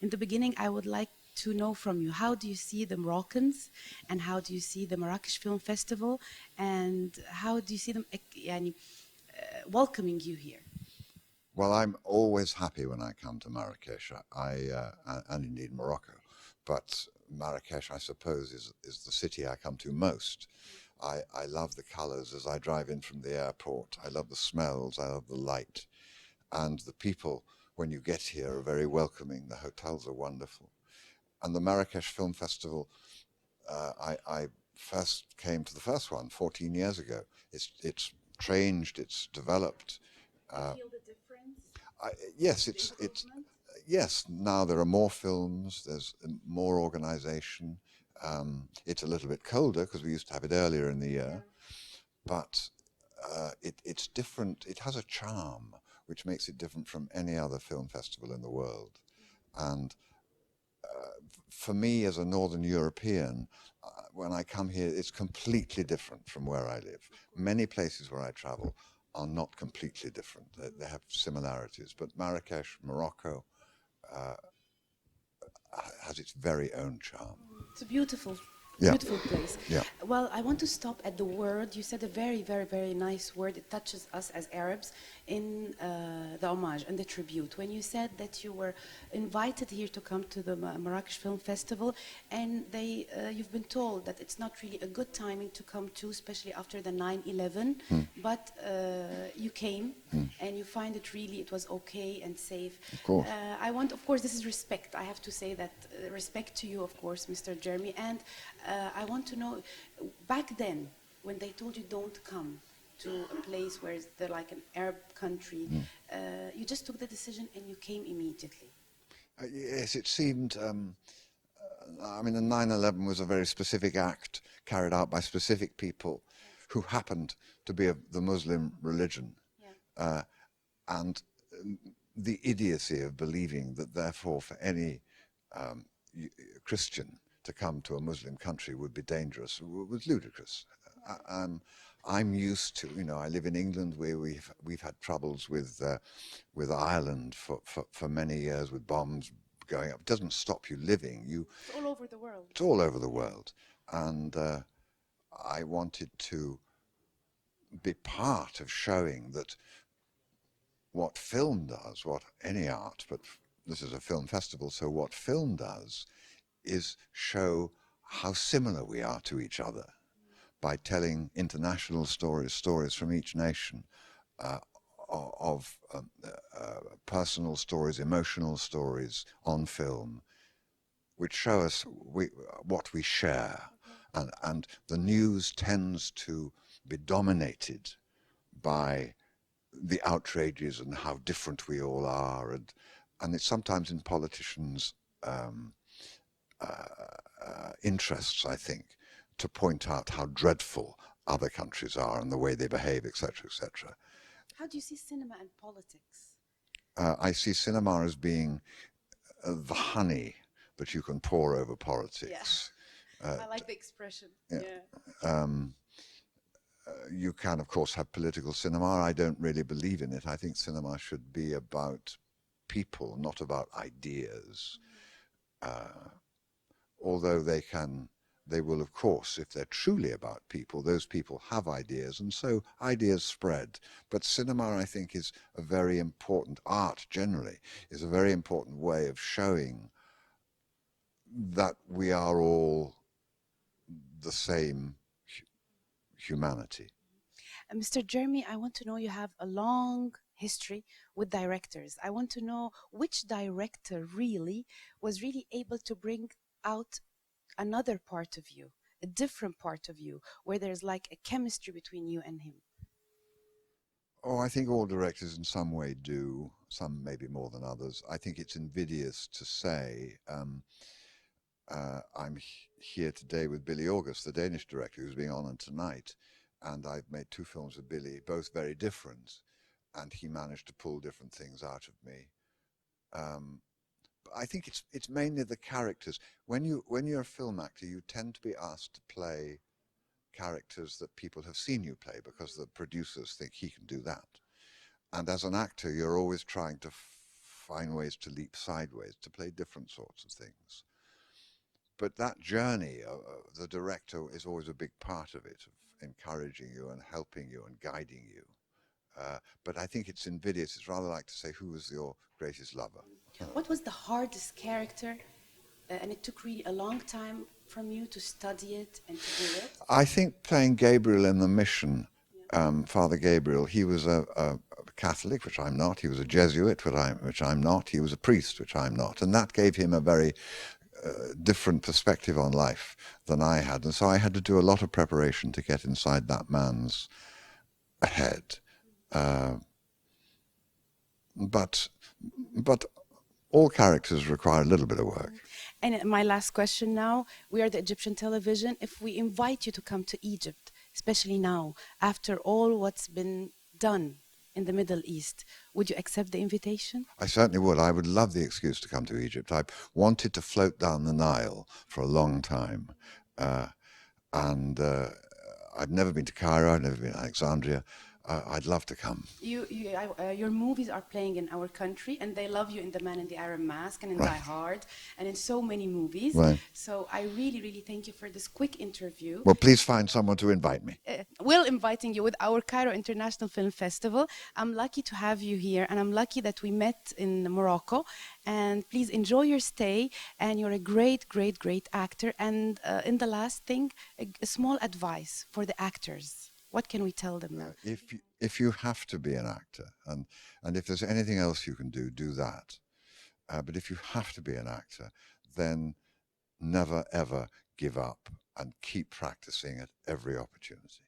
in the beginning, I would like to know from you, how do you see the Moroccans, and how do you see the Marrakesh Film Festival, and how do you see them welcoming you here? Well, I'm always happy when I come to Marrakesh, and indeed Morocco. But Marrakesh, I suppose, is the city I come to most. I love the colors as I drive in from the airport. I love the smells. I love the light. And the people, when you get here, are very welcoming. The hotels are wonderful. And the Marrakesh Film Festival, I first came to the first one 14 years ago. It's changed, it's developed. Feel the difference? Yes, yes. Now there are more films. There's more organisation. It's a little bit colder because we used to have it earlier in the year, but it's different. It has a charm which makes it different from any other film festival in the world. And for me, as a Northern European, when I come here, it's completely different from where I live. Many places where I travel are not completely different. They have similarities, but Marrakesh, Morocco, has its very own charm. It's a beautiful place. Yeah. Well, I want to stop at the word. You said a very, very, very nice word. It touches us as Arabs in the homage and the tribute. When you said that you were invited here to come to the Marrakesh Film Festival, and you've been told that it's not really a good timing to come to, especially after the 9/11, but you came and you find it was okay and safe. Of course. Of course, this is respect. I have to say that respect to you, of course, Mr. Jeremy, and I want to know, back then, when they told you don't come to a place where they're like an Arab country, you just took the decision and you came immediately. Yes, it seemed, the 9/11 was a very specific act carried out by specific people who happened to be of the Muslim religion. Yeah. And the idiocy of believing that therefore for any Christian to come to a Muslim country would be dangerous was ludicrous. I'm used to, I live in England where we've had troubles with Ireland for many years with bombs going up. It doesn't stop you living. It's all over the world. It's all over the world. And I wanted to be part of showing that what film does, what any art, but this is a film festival, so what film does is show how similar we are to each other by telling international stories from each nation, of personal stories, emotional stories on film, which show us what we share. And the news tends to be dominated by the outrages and how different we all are, and it's sometimes in politicians' interests, I think, to point out how dreadful other countries are and the way they behave, etc., etc. How do you see cinema and politics? I see cinema as being the honey that you can pour over politics. Yeah. I like the expression. Yeah. You can, of course, have political cinema. I don't really believe in it. I think cinema should be about people, not about ideas. Although they will, of course, if they're truly about people, those people have ideas, and so ideas spread. But cinema, I think, is a very important, art generally, is a very important way of showing that we are all the same humanity. Mr. Jeremy, I want to know, you have a long history with directors. I want to know which director was really able to bring out another part of you, a different part of you, where there's like a chemistry between you and him. Oh, I think all directors in some way do, some maybe more than others. I think it's invidious to say, I'm here today with Billy August, the Danish director who's being honoured tonight, and I've made 2 films with Billy, both very different, and he managed to pull different things out of me. I think it's mainly the characters. When you're a film actor, you tend to be asked to play characters that people have seen you play because the producers think he can do that. And as an actor, you're always trying to find ways to leap sideways, to play different sorts of things. But that journey, the director is always a big part of it, of encouraging you and helping you and guiding you. But I think it's invidious. It's rather like to say, who was your greatest lover? What was the hardest character? And it took really a long time from you to study it and to do it? I think playing Gabriel in The Mission, Father Gabriel, he was a Catholic, which I'm not. He was a Jesuit, which I'm not. He was a priest, which I'm not. And that gave him a very different perspective on life than I had. And so I had to do a lot of preparation to get inside that man's head. But all characters require a little bit of work. And my last question now, we are the Egyptian television. If we invite you to come to Egypt, especially now, after all what's been done in the Middle East, would you accept the invitation? I certainly would. I would love the excuse to come to Egypt. I've wanted to float down the Nile for a long time. And I've never been to Cairo, I've never been to Alexandria. I'd love to come. Your movies are playing in our country, and they love you in The Man in the Iron Mask and in Die Hard and in so many movies. Right. So I really, really thank you for this quick interview. Well, please find someone to invite me. We're inviting you with our Cairo International Film Festival. I'm lucky to have you here, and I'm lucky that we met in Morocco. And please enjoy your stay, and you're a great, great, great actor. And in the last thing, a small advice for the actors. What can we tell them now? If you have to be an actor, and if there's anything else you can do, do that. But if you have to be an actor, then never, ever give up and keep practicing at every opportunity.